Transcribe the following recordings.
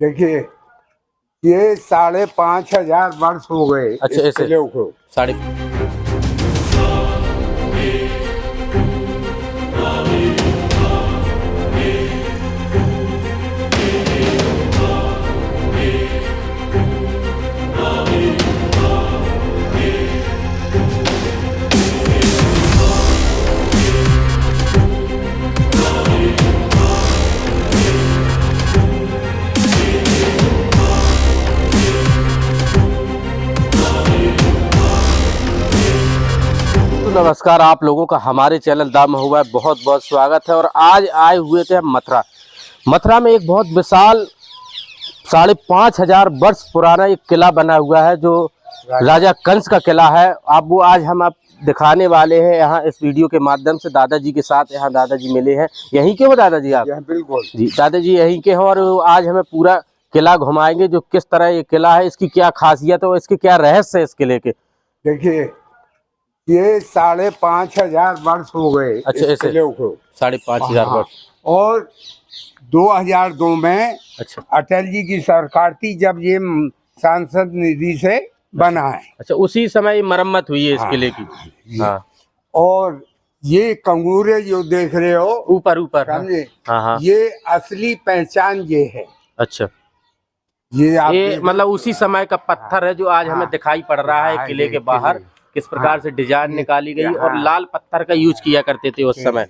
देखिए, ये 5,500 वर्ष हो गए अच्छा, इस किले को। साढ़े नमस्कार, आप लोगों का हमारे चैनल दा महुआ बहुत बहुत स्वागत है। और आज आए हुए थे हम मथुरा में एक बहुत विशाल 5,500 वर्ष पुराना एक किला बना हुआ है जो राजा कंस का किला है। आप दिखाने वाले हैं यहाँ इस वीडियो के माध्यम से। दादाजी के साथ यहाँ दादाजी मिले हैं। यहीं के हो दादाजी आप? बिल्कुल जी, दादाजी यहीं के हैं। और आज हमें पूरा किला घुमाएंगे, जो किस तरह ये किला है, इसकी क्या खासियत है और इसके क्या रहस्य है इस किले के। देखिए, ये 5,500 वर्ष हो गए अच्छा, इस किले को। 5,500 वर्ष। और 2002 में अच्छा अटल जी की सरकार थी जब ये सांसद निधि से बना है। अच्छा, उसी समय मरम्मत हुई है इस किले की। हाँ, और ये कंगूरे जो देख रहे हो ऊपर समझे, हाँ, ये असली पहचान ये है। अच्छा, ये मतलब उसी समय का पत्थर है जो आज हमें दिखाई पड़ रहा है किले के बाहर। किस प्रकार से डिजाइन निकाली गई, और लाल पत्थर का यूज किया करते थे उस समय।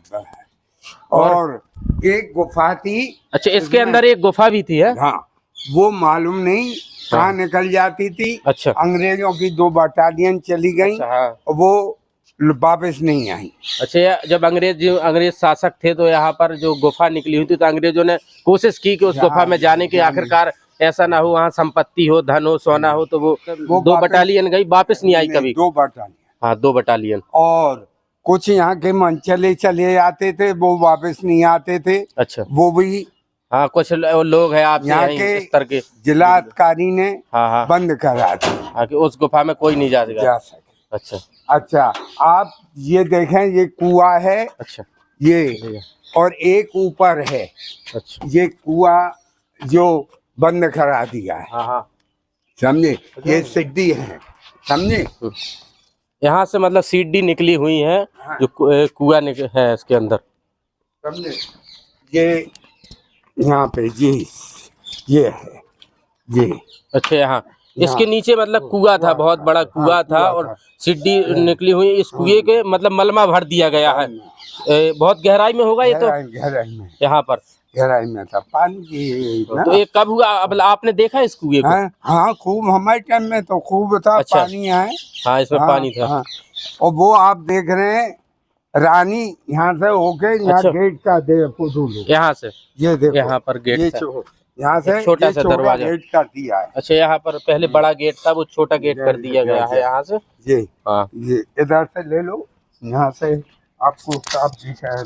और एक गुफा थी। अच्छा, इसके अंदर एक गुफा भी थी है? हाँ, वो मालूम नहीं कहाँ निकल जाती थी। अच्छा, अंग्रेजों की 2 बटालियन चली गई। अच्छा, हाँ। वो वापस नहीं आई। अच्छा, जब अंग्रेज शासक थे तो यहाँ पर जो गुफा निकली हुई थी, तो अंग्रेजों ने कोशिश की कि उस गुफा में जाने की, आखिरकार ऐसा ना हो वहाँ संपत्ति हो, धन हो, सोना हो, तो वो 2 बटालियन गई, वापस नहीं आई कभी। 2 बटालियन, हाँ, 2 बटालियन। और कुछ यहाँ के मंचले चले आते थे, वो वापस नहीं आते थे। अच्छा, वो भी हाँ, कुछ लोग हैं आप यहाँ के स्तर के जिला अधिकारी ने हाँ बंद करा दिया कि उस गुफा में कोई नहीं जा सके। अच्छा, आप ये देखें, ये कुआं है। अच्छा, ये और एक ऊपर है। अच्छा, ये कुआं जो बंद करा दिया है। हाँ, समझे? ये सीढ़ी है, समझे? यहाँ से मतलब सीढ़ी निकली हुई है। हाँ। जो कुआं है इसके अंदर, समझे? ये यहाँ पे ये है ये। अच्छा, यहाँ इसके नीचे मतलब कुआं था, बहुत बड़ा कुआं था, और सीढ़ी निकली हुई। इस कुएं के मतलब मलमा भर दिया गया है। बहुत गहराई में होगा ये तो। गहराई में, यहाँ पर गहराई में था पानी की। तो ये कब हुआ? अब आपने देखा इस कुएं को? हाँ, खूब, हमारे टाइम में तो खूब था। अच्छा, पानी है। हाँ, इसमें पानी था। हाँ। और वो आप देख रहे हैं, रानी यहाँ से होके यहाँ गेट का देखो, यहाँ से ये देखो, यहाँ पर गेट था। यहाँ से छोटा सा दरवाजा गेट कर दिया है। अच्छा, यहाँ पर पहले बड़ा गेट था, वो छोटा गेट कर दिया गया है यहाँ से। ये इधर से ले लो, यहाँ से आपको साफ दिखा है।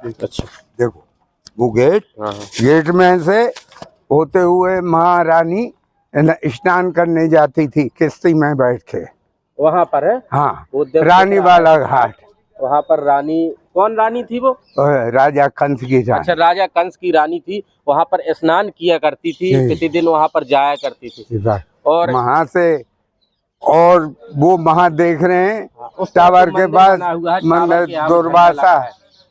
अच्छा, देखो वो गेट में से होते हुए महारानी स्नान करने जाती थी किश्ती में बैठ के। वहाँ पर है? हाँ, रानी वाला घाट। वहाँ पर रानी, कौन रानी थी वो? राजा कंस की रानी। अच्छा, राजा कंस की रानी थी। वहाँ पर स्नान किया करती थी, प्रतिदिन वहाँ पर जाया करती थी। और वहाँ से, और वो वहाँ देख रहे हैं उस टावर के पास मंदिर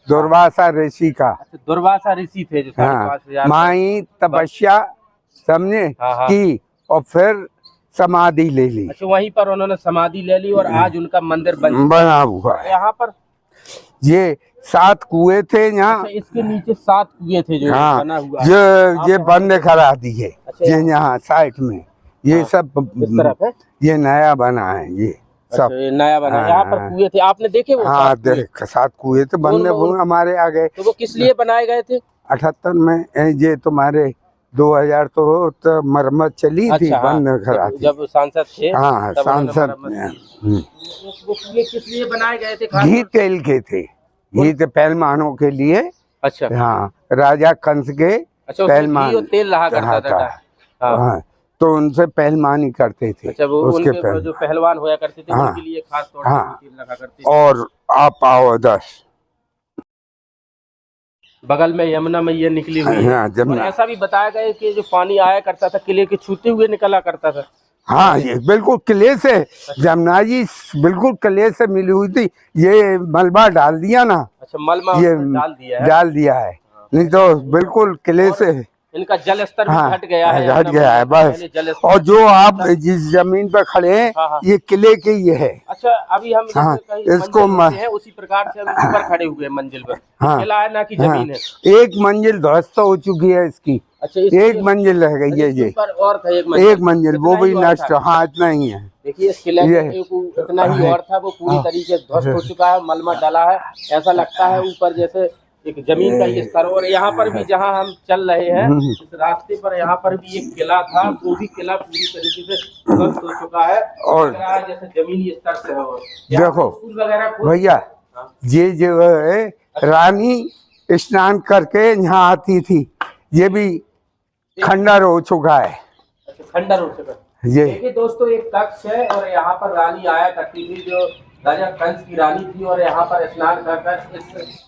दुर्वासा ऋषि का। दुर्वासा ऋषि थे जो। हाँ, माई तपस्या, समझे, की, और फिर समाधि ले ली। अच्छा, वहीं पर उन्होंने समाधि ले ली, और आज उनका मंदिर बना हुआ है। यहाँ पर ये 7 कुएं थे यहाँ। अच्छा, इसके नीचे 7 कुएं थे जो बना हुआ। ये बंद करा दिए। ये यहाँ साइड में ये सब इस तरफ है। ये नया बना है, ये सब नया बना। यहाँ पर कुएं थे, आपने देखे वो? हाँ, देख 7 कुएं तो बंद हमारे आ गए। तो वो किस लिए बनाए गए थे? 78 में। ये तुम्हारे 2000 तो मरम्मत चली थी। बंद करा दी जब सांसद थे। हाँ, सांसद। वो किस लिए बनाए गए थे? घी तेल के थे, घी पहलवानों के लिए। अच्छा, हाँ, राजा कंस के पहलवान तेल रहा करता था। हाँ, तो उनसे पहलवानी करते थे। अच्छा, वो उसके जो पहलवान होया करते थे, उनके लिए खास तौर पर तेल लगा करते थे। और आप आओ 10 बगल में यमुना मैया निकली हुई है। हाँ, और जमुना। ऐसा भी बताया गया है कि जो पानी आया करता था किले के छूते हुए निकला करता था। हाँ, ये बिल्कुल किले से, जमुना जी बिल्कुल किले से मिली हुई थी। ये मलबा डाल दिया ना, अच्छा, मलमा ये उसमें डाल दिया है, नहीं तो बिल्कुल किले से। इनका जल स्तर भी हाँ, घट गया है, घट गया है बस। जल स्तर। और जो आप जिस जमीन पर खड़े हैं, हाँ, हाँ। ये किले के ये है। अच्छा, अभी हम जैसे हाँ, कहीं इसको मंजिल होते हैं उसी प्रकार से हम ऊपर खड़े हुए हैं मंजिल पर। हाँ, किला है ना कि हाँ, जमीन है। एक मंजिल ध्वस्त हो चुकी है इसकी। अच्छा, एक मंजिल रह गई है, ये ऊपर और था एक मंजिल वो इतना भी ही और नष्ट। था। हाँ, इतना ही है। देखिए इस किले ये के इतना ही और था, वो पूरी तरीके से ध्वस्त हो चुका है, मलमा डाला है। ऐसा लगता है ऊपर जैसे एक जमीन का ही स्तर। और यहाँ पर भी जहाँ हम चल रहे हैं इस रास्ते पर, यहाँ पर भी एक किला था, वो भी किला पूरी तरीके से ध्वस्त हो चुका है और लग रहा है जैसे जमीनी स्तर से हो। देखो स्कूल वगैरह भैया, ये जो है रानी स्नान करके यहाँ आती थी, ये भी खंडर हो चुका है। खंडर हो चुका है। ये देखिए दोस्तों, एक कक्ष है और यहाँ पर रानी आया करती थी, जो राजा कंस की रानी थी, और यहाँ पर स्नान कर इस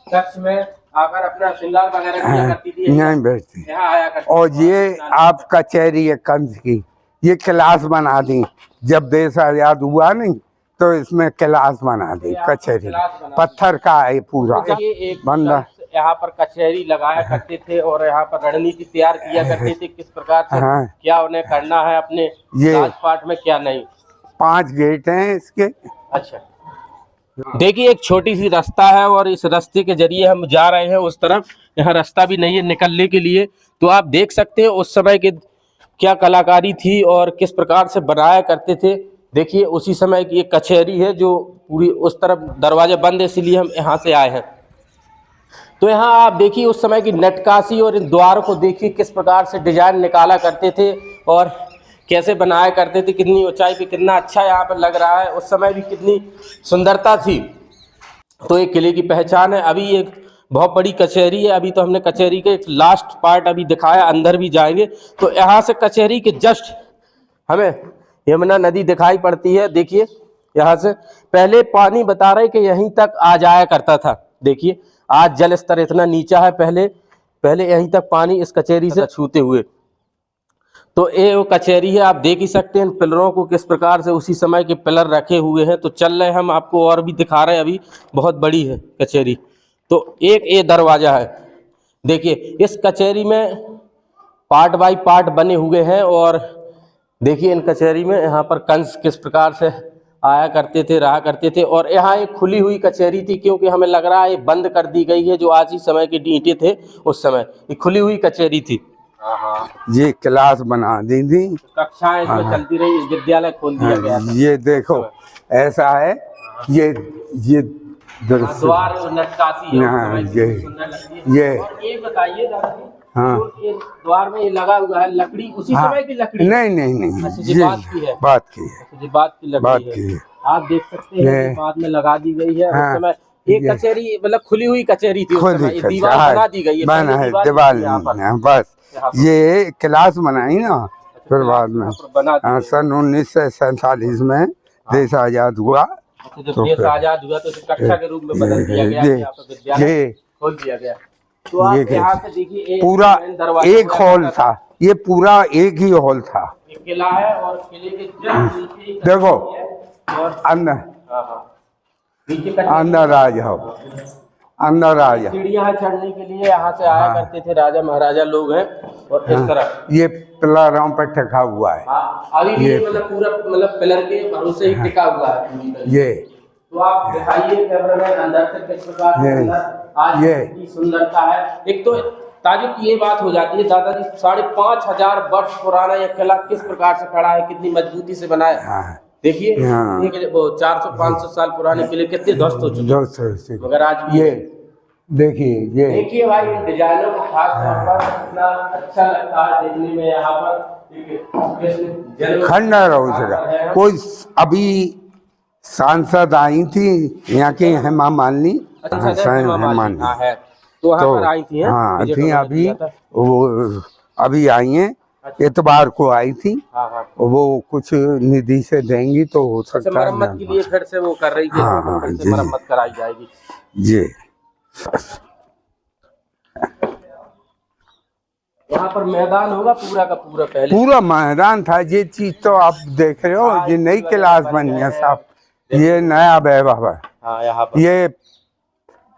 कक्ष में आकर अपना श्रृंगार वगैरह किया करती थी। नहीं बैठती। यहाँ आया करती और थी। ये आप कचहरी है कंस की, ये क्लास बना दी। जब देश आजाद हुआ नहीं तो इसमें क्लास बना दी, कचहरी पत्थर का है पूरा ये एक बंदा। यहाँ पर कचहरी लगाया करते थे और यहाँ पर रणनीति तैयार किया करते थे किस प्रकार से हाँ। क्या उन्हें करना है अपने ये राजपाट में, क्या नहीं। 5 गेट हैं इसके। अच्छा, देखिए एक छोटी सी रास्ता है और इस रास्ते के जरिए हम जा रहे हैं उस तरफ। यहाँ रास्ता भी नहीं है निकलने के लिए। तो आप देख सकते हैं उस समय की क्या कलाकारी थी और किस प्रकार से बनाया करते थे। देखिए उसी समय की एक कचहरी है जो पूरी उस तरफ दरवाजा बंद है, इसलिए हम यहाँ से आए हैं। तो यहाँ आप देखिए उस समय की नक्काशी और इन द्वारों को देखिए किस प्रकार से डिजाइन निकाला करते थे और कैसे बनाया करते थे। कितनी ऊंचाई पे कितना अच्छा यहाँ पर लग रहा है, उस समय भी कितनी सुंदरता थी। तो एक किले की पहचान है। अभी एक बहुत बड़ी कचहरी है। अभी तो हमने कचहरी के एक लास्ट पार्ट अभी दिखाया, अंदर भी जाएंगे। तो यहाँ से कचहरी के जस्ट हमें यमुना नदी दिखाई पड़ती है। देखिए यहाँ से पहले पानी बता रहे कि यहीं तक आ जाया करता था। देखिए आज जल स्तर इतना नीचा है, पहले यहीं तक पानी इस कचहरी से छूते हुए। तो ये वो कचहरी है, आप देख ही सकते हैं पिलरों को किस प्रकार से उसी समय के पिलर रखे हुए हैं। तो चल रहे हम आपको और भी दिखा रहे हैं। अभी बहुत बड़ी है कचहरी। तो एक ये दरवाजा है। देखिए इस कचहरी में पार्ट बाय पार्ट बने हुए हैं और देखिए इन कचहरी में यहाँ पर कंस किस प्रकार से आया करते थे, रहा करते थे। और यहाँ एक खुली हुई कचहरी थी, क्योंकि हमें लग रहा है ये बंद कर दी गई है। जो आज ही समय की ईंटें थे उस समय ये खुली हुई कचहरी थी। ये क्लास बना दी थी, कक्षाएं इसमें चलती रही, विद्यालय खोल दिया गया था। ये देखो ऐसा है, ये द्वार नक्काशी है, हाँ, उस समय कितनी सुंदर लगती है। ये और ये बताइए दादाजी, हाँ, जो ये द्वार में ये लगा हुआ है लकड़ी, उसी हाँ, समय की लकड़ी? नहीं अच्छा, ये ये बात की है। बात की है, अच्छा, ये बात की लकड़ी है। आप देख सकते हैं कि बाद में लगा दी गई है। हाँ, उस समय एक कचहरी मतलब खुली हुई कचहरी थी, उस समय दीवार बना दी गई है, बना है दीवार। बस ये क्लास बनाई ना, फिर बाद में सन 1947 में देश आजाद हुआ। जब देश आजाद हुआ तो कक्षा के रूप में बदल दिया गया, यहाँ पर विद्यालय खोल दिया गया। तो आप यहाँ से देखिए पूरा एक हॉल था, ये पूरा एक ही हॉल था। एक किला है और किले के जस्ट नीचे देखो और अंदर नीचे अंदर आ जाओ, अंदर आ जाओ। सीढ़ियां चढ़ने के लिए यहाँ से आया करते थे राजा महाराजा लोग हैं। और इस तरह ये पिलरों पर टिका हुआ है। अभी भी मतलब पूरा मतलब पिलर के भरोसे ही टिका हुआ है पूरी तरह। ये तो आप दिखाइए कैमरामैन अंदर से किस प्रकार से आज की सुंदरता है। एक तो ताजुब की ये बात हो जाती है दादाजी, 5500 वर्ष पुराना यह किला किस प्रकार से खड़ा है, कितनी मजबूती से बना है। देखिए 400-500 साल पुराने किले कितने ध्वस्त हो चुके हैं, मगर आज भी ये देखिए भाई डिजाइनों को खास तौर पर इतना अच्छा लगता है देखने में। यहाँ पर खंडर हो सका। कोई अभी सांसद आई थी यहाँ की, हेमा मालिनी, तो वहाँ पर आई थी। हाँ थी, अभी वो अभी आई हैं, इतवार को आई थी। वो कुछ निधि से देंगी तो हो सकता है मरम्मत के लिए फिर से वो कर रही थी, फिर से मरम्मत कराई जाएगी। जी। यहाँ पर मैदान होगा पूरा का पूरा पहले। पूरा मैदान था। ये चीज तो आप देख रहे हो, ये नई क्लास बनी है साहब, ये नया वैभव है। हाँ यहाँ पर ये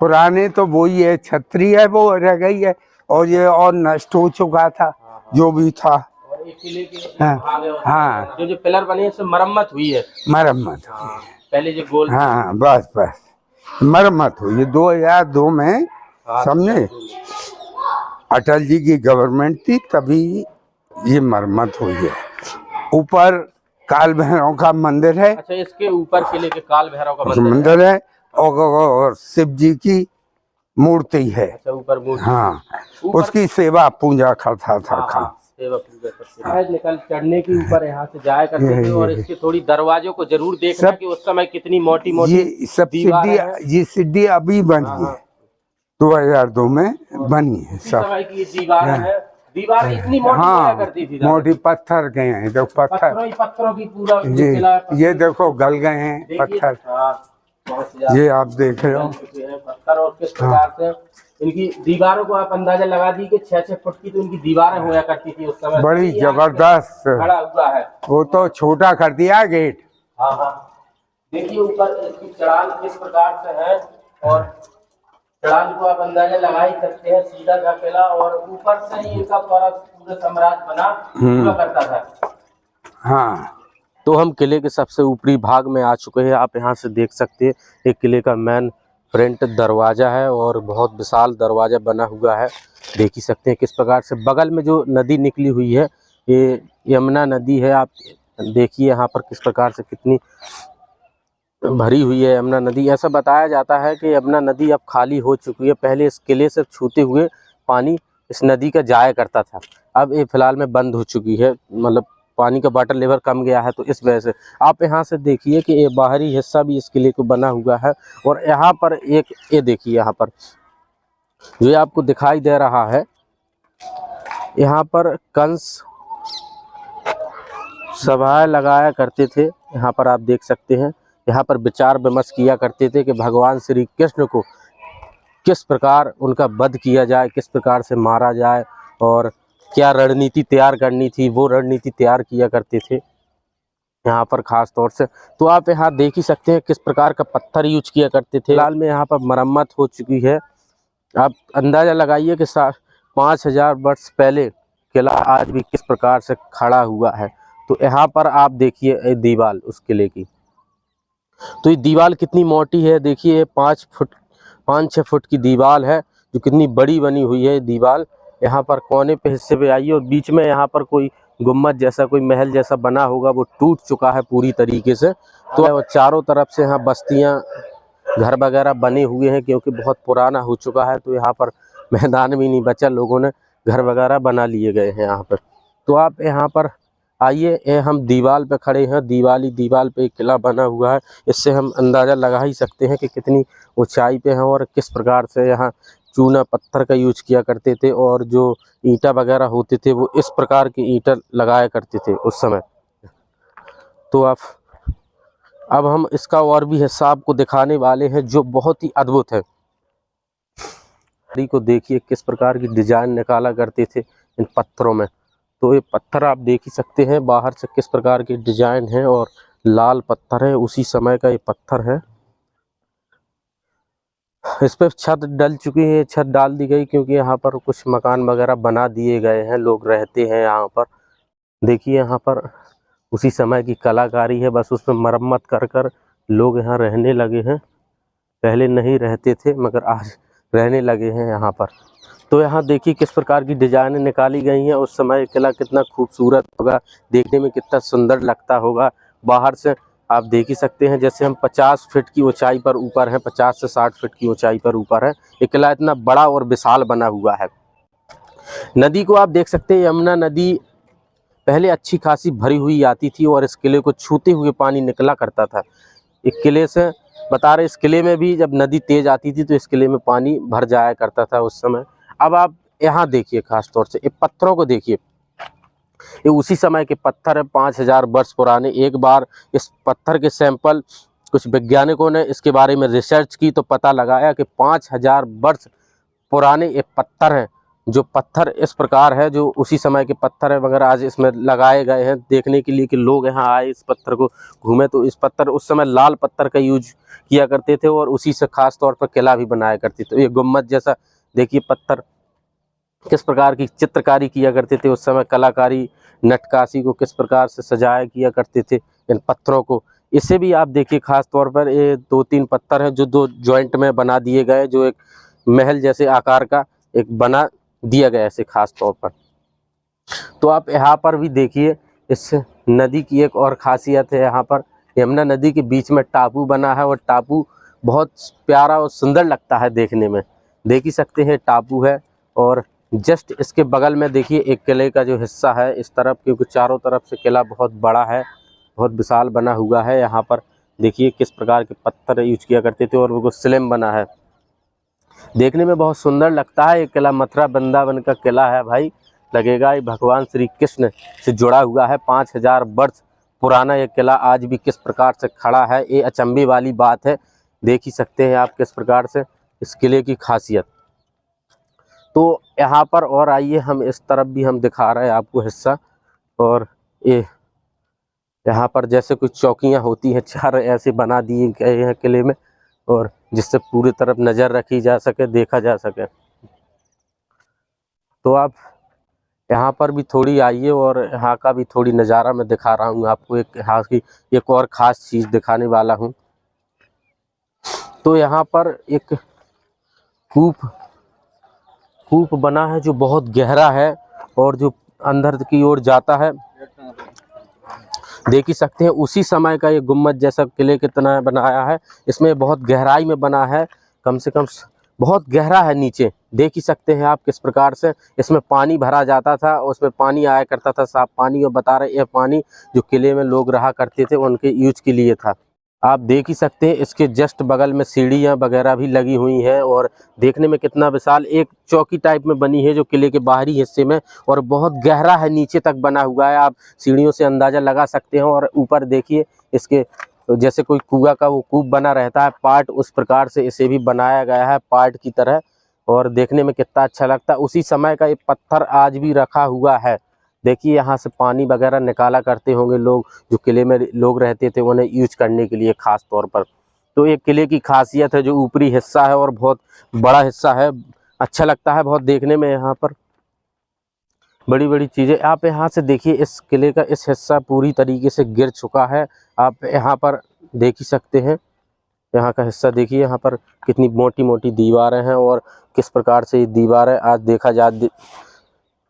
पुराने तो वही है, छतरी है वो रह गई है, और ये और नष्ट हो चुका था जो भी था। और एक किले के हाँ भाग है, हाँ, जो पिलर बने हैं, इसमें मरम्मत हुई है। मरम्मत। पहले जो गोल हाँ बस मरम्मत हुई 2002 में, समझे। अटल जी की गवर्नमेंट थी तभी ये मरम्मत हुई है। ऊपर काल भैरव का मंदिर है। अच्छा, इसके ऊपर किले के काल भैरव का मंदिर है, और शिव जी की मूर्ति है। अच्छा, ऊपर मूर्ति। हाँ, उसकी सेवा पूजा करता था। सेवा पूजा करते निकल चढ़ने के ऊपर यहाँ से जाया करते थे। और इसके थोड़ी दरवाजों को जरूर देखना कि उस समय कितनी मोटी मोटी ये सब सीढ़ी, ये सीढ़ी अभी बनी है, 2002 में बनी है सब। समय की दीवार है, दीवार इतनी मोटी हुआ करती थी। मोटी पत्थर के हैं, देखो पत्थरों की पूरा ये देखो गल गए हैं पत्थर। ये आप देख रहे हो पत्थर। और किस प्रकार से इनकी दीवारों को आप अंदाजा लगा दी कि 6-6 फुट की तो इनकी दीवारें हुआ करती थी उस समय। बड़ी जबरदस्त खड़ा हुआ है। वो तो छोटा कर दिया गेट। हाँ हाँ, देखिए ऊपर इसकी चढ़ान किस प्रकार से है, और चढ़ान को आप अंदाजा लगा ही सकते हैं। सीधा का किला, और ऊपर से ही इनका पूरा साम्राज्य बना हुआ करता था। हाँ, तो हम किले के सबसे ऊपरी भाग में आ चुके हैं। आप यहाँ से देख सकते हैं एक किले का मेन फ्रंट दरवाजा है, और बहुत विशाल दरवाजा बना हुआ है। देख ही सकते हैं किस प्रकार से बगल में जो नदी निकली हुई है, ये यमुना नदी है। आप देखिए यहाँ पर किस प्रकार से कितनी भरी हुई है यमुना नदी। ऐसा बताया जाता है कि यमुना नदी अब खाली हो चुकी है। पहले इस किले से छूते हुए पानी इस नदी का जाया करता था, अब ये फिलहाल में बंद हो चुकी है। मतलब पानी का वाटर लेवल कम गया है, तो इस वजह से आप यहाँ से देखिए कि ये बाहरी हिस्सा भी इस किले को बना हुआ है। और यहाँ पर एक ये देखिए, यहाँ पर जो आपको दिखाई दे रहा है, यहाँ पर कंस सभाएं लगाया करते थे। यहाँ पर आप देख सकते हैं, यहाँ पर विचार विमर्श किया करते थे कि भगवान श्री कृष्ण को किस प्रकार उनका वध किया जाए, किस प्रकार से मारा जाए, और क्या रणनीति तैयार करनी थी, वो रणनीति तैयार किया करते थे यहाँ पर खास तौर से। तो आप यहाँ देख ही सकते हैं किस प्रकार का पत्थर यूज किया करते थे। फिलहाल में यहाँ पर मरम्मत हो चुकी है। आप अंदाज़ा लगाइए कि 5000 वर्ष पहले किला आज भी किस प्रकार से खड़ा हुआ है। तो यहाँ पर आप देखिए दीवार उस किले की, तो ये दीवार कितनी मोटी है। देखिए 5-6 फुट की दीवार है, जो कितनी बड़ी बनी हुई है दीवार। यहाँ पर कोने पे हिस्से पे आइए, और बीच में यहाँ पर कोई गुम्बद जैसा, कोई महल जैसा बना होगा, वो टूट चुका है पूरी तरीके से। तो चारों तरफ से यहाँ बस्तियाँ, घर वगैरह बने हुए हैं, क्योंकि बहुत पुराना हो चुका है। तो यहाँ पर मैदान भी नहीं बचा, लोगों ने घर वगैरह बना लिए गए हैं यहाँ पर। तो आप यहाँ पर आइए, हम दीवार पे खड़े हैं, दीवार पे एक किला बना हुआ है। इससे हम अंदाज़ा लगा ही सकते हैं कि कितनी ऊंचाई पे है, और किस प्रकार से यहाँ चूना पत्थर का यूज किया करते थे, और जो ईंटा वगैरह होते थे वो इस प्रकार के ईंटा लगाया करते थे उस समय। तो अब हम इसका और भी हिस्सा आपको दिखाने वाले हैं, जो बहुत ही अद्भुत है। को देखिए किस प्रकार की डिजाइन निकाला करते थे इन पत्थरों में। तो ये पत्थर आप देख ही सकते हैं बाहर से किस प्रकार की डिजाइन है, और लाल पत्थर है, उसी समय का ये पत्थर है। इस पर छत डल चुकी है, छत डाल दी गई, क्योंकि यहाँ पर कुछ मकान वगैरह बना दिए गए हैं, लोग रहते हैं यहाँ पर। देखिए यहाँ पर उसी समय की कलाकारी है, बस उसमें मरम्मत कर कर लोग यहाँ रहने लगे हैं। पहले नहीं रहते थे, मगर आज रहने लगे हैं यहाँ पर। तो यहाँ देखिए किस प्रकार की डिजाइनें निकाली गई हैं। उस समय किला कितना खूबसूरत होगा, देखने में कितना सुंदर लगता होगा। बाहर से आप देख ही सकते हैं, जैसे हम 50 फीट की ऊंचाई पर ऊपर हैं, 50 से 60 फीट की ऊंचाई पर ऊपर है। ये किला इतना बड़ा और विशाल बना हुआ है। नदी को आप देख सकते हैं, यमुना नदी पहले अच्छी खासी भरी हुई आती थी, और इस किले को छूते हुए पानी निकला करता था। एक किले से बता रहे, इस किले में भी जब नदी तेज आती थी तो इस किले में पानी भर जाया करता था उस समय। अब आप यहाँ देखिए, खास तौर से ये पत्थरों को देखिए, ये उसी समय के पत्थर है, 5000 वर्ष पुराने। एक बार इस पत्थर के सैंपल कुछ वैज्ञानिकों ने इसके बारे में रिसर्च की, तो पता लगाया कि 5000 वर्ष पुराने ये पत्थर हैं। जो पत्थर इस प्रकार है, जो उसी समय के पत्थर है, मगर आज इसमें लगाए गए हैं देखने के लिए कि लोग यहाँ आए इस पत्थर को घूमे। तो इस पत्थर उस समय लाल पत्थर का यूज किया करते थे और उसी से खास तौर पर किला भी बनाया करते थे। तो ये गुम्बद जैसा देखिए पत्थर किस प्रकार की चित्रकारी किया करते थे उस समय, कलाकारी नटकाशी को किस प्रकार से सजाया किया करते थे इन पत्थरों को। इसे भी आप देखिए खास तौर पर ये 2-3 पत्थर हैं जो 2 जॉइंट में बना दिए गए, जो एक महल जैसे आकार का एक बना दिया गया ऐसे खास तौर पर। तो आप यहाँ पर भी देखिए इस नदी की एक और खासियत है, यहाँ पर यमुना नदी के बीच में टापू बना है और टापू बहुत प्यारा और सुंदर लगता है देखने में। देख ही सकते हैं टापू है और जस्ट इसके बगल में देखिए एक किले का जो हिस्सा है इस तरफ, क्योंकि चारों तरफ से किला बहुत बड़ा है, बहुत विशाल बना हुआ है। यहाँ पर देखिए किस प्रकार के पत्थर यूज किया करते थे और वो स्लिम बना है, देखने में बहुत सुंदर लगता है। ये किला मथुरा वृंदावन का किला है भाई, लगेगा ये भगवान श्री कृष्ण से जुड़ा हुआ है। 5000 वर्ष पुराना ये किला आज भी किस प्रकार से खड़ा है, ये अचंभे वाली बात है। देख ही सकते हैं आप किस प्रकार से इस किले की खासियत। तो यहाँ पर और आइए हम इस तरफ भी हम दिखा रहे हैं आपको हिस्सा, और ये यहाँ पर जैसे कुछ चौकियाँ होती हैं 4 ऐसे बना दिए गए हैं किले में, और जिससे पूरी तरफ नज़र रखी जा सके, देखा जा सके। तो आप यहाँ पर भी थोड़ी आइए और यहाँ का भी थोड़ी नज़ारा मैं दिखा रहा हूँ आपको। एक यहाँ की एक और ख़ास चीज़ दिखाने वाला हूँ। तो यहाँ पर एक कूप बना है जो बहुत गहरा है और जो अंदर की ओर जाता है। देख ही सकते हैं उसी समय का ये गुम्बद जैसा किले कितना बनाया है, इसमें बहुत गहराई में बना है, कम से कम बहुत गहरा है नीचे। देख ही सकते हैं आप किस प्रकार से इसमें पानी भरा जाता था, उसमें पानी आया करता था साफ पानी, और बता रहे ये पानी जो किले में लोग रहा करते थे उनके यूज के लिए था। आप देख ही सकते हैं इसके जस्ट बगल में सीढ़ियाँ वगैरह भी लगी हुई हैं और देखने में कितना विशाल एक चौकी टाइप में बनी है जो किले के बाहरी हिस्से में, और बहुत गहरा है, नीचे तक बना हुआ है। आप सीढ़ियों से अंदाज़ा लगा सकते हैं। और ऊपर देखिए इसके जैसे कोई कुआं का वो कूप बना रहता है पार्ट, उस प्रकार से इसे भी बनाया गया है पार्ट की तरह, और देखने में कितना अच्छा लगता है। उसी समय का ये पत्थर आज भी रखा हुआ है। देखिए यहाँ से पानी वगैरह निकाला करते होंगे लोग, जो किले में लोग रहते थे उन्हें यूज करने के लिए खास तौर पर। तो ये किले की खासियत है, जो ऊपरी हिस्सा है और बहुत बड़ा हिस्सा है, अच्छा लगता है बहुत देखने में। यहाँ पर बड़ी बड़ी चीज़ें आप यहाँ से देखिए, इस किले का इस हिस्सा पूरी तरीके से गिर चुका है। आप यहाँ पर देख ही सकते हैं, यहाँ का हिस्सा देखिए, यहाँ पर कितनी मोटी मोटी दीवारें हैं और किस प्रकार से ये दीवारें आज देखा जाए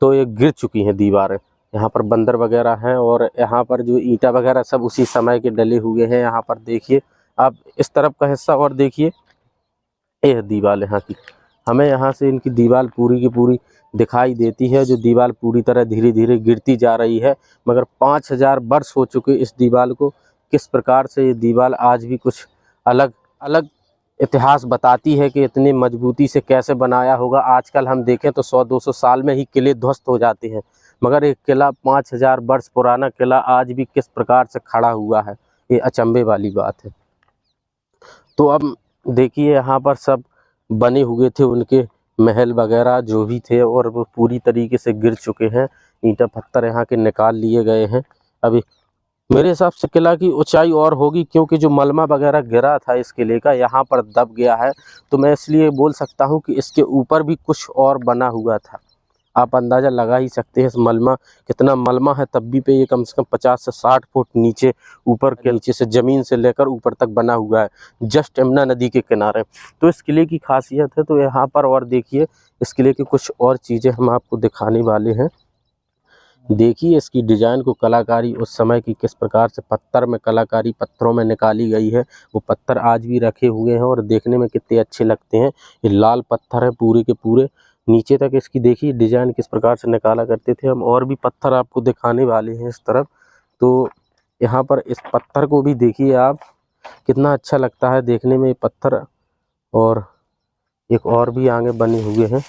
तो ये गिर चुकी हैं दीवारें। यहाँ पर बंदर वगैरह हैं और यहाँ पर जो ईंटा वगैरह सब उसी समय के डले हुए हैं। यहाँ पर देखिए आप इस तरफ का हिस्सा और देखिए, यह दीवार यहाँ की, हमें यहाँ से इनकी दीवार पूरी की पूरी दिखाई देती है, जो दीवार पूरी तरह धीरे धीरे गिरती जा रही है। मगर 5000 वर्ष हो चुके इस दीवार को, किस प्रकार से ये दीवार आज भी कुछ अलग अलग इतिहास बताती है कि इतनी मजबूती से कैसे बनाया होगा। आजकल हम देखें तो 100-200 साल में ही किले ध्वस्त हो जाते हैं, मगर एक किला 5000 वर्ष पुराना किला आज भी किस प्रकार से खड़ा हुआ है, ये अचंभे वाली बात है। तो अब देखिए यहाँ पर सब बने हुए थे उनके महल वगैरह जो भी थे, और वो पूरी तरीके से गिर चुके हैं। ईंटा पत्थर यहाँ के निकाल लिए गए हैं। अभी मेरे हिसाब से किला की ऊंचाई और होगी, क्योंकि जो मलमा वगैरह गिरा था इस किले का यहाँ पर दब गया है, तो मैं इसलिए बोल सकता हूँ कि इसके ऊपर भी कुछ और बना हुआ था। आप अंदाज़ा लगा ही सकते हैं इस मलमा कितना मलमा है, तब भी पे ये कम से कम 50 से 60 फुट नीचे, ऊपर के नीचे से ज़मीन से लेकर ऊपर तक बना हुआ है, जस्ट यमुना नदी के किनारे। तो इस किले की खासियत है। तो यहाँ पर और देखिए इस किले की कुछ और चीज़ें हम आपको दिखाने वाले हैं। देखिए इसकी डिज़ाइन को, कलाकारी उस समय की किस प्रकार से पत्थर में कलाकारी पत्थरों में निकाली गई है। वो पत्थर आज भी रखे हुए हैं और देखने में कितने अच्छे लगते हैं। ये लाल पत्थर है पूरे के पूरे, नीचे तक इसकी देखिए डिज़ाइन किस प्रकार से निकाला करते थे हम। और भी पत्थर आपको दिखाने वाले हैं इस तरफ। तो यहाँ पर इस पत्थर को भी देखिए आप, कितना अच्छा लगता है देखने में ये पत्थर। और एक और भी आगे बने हुए हैं।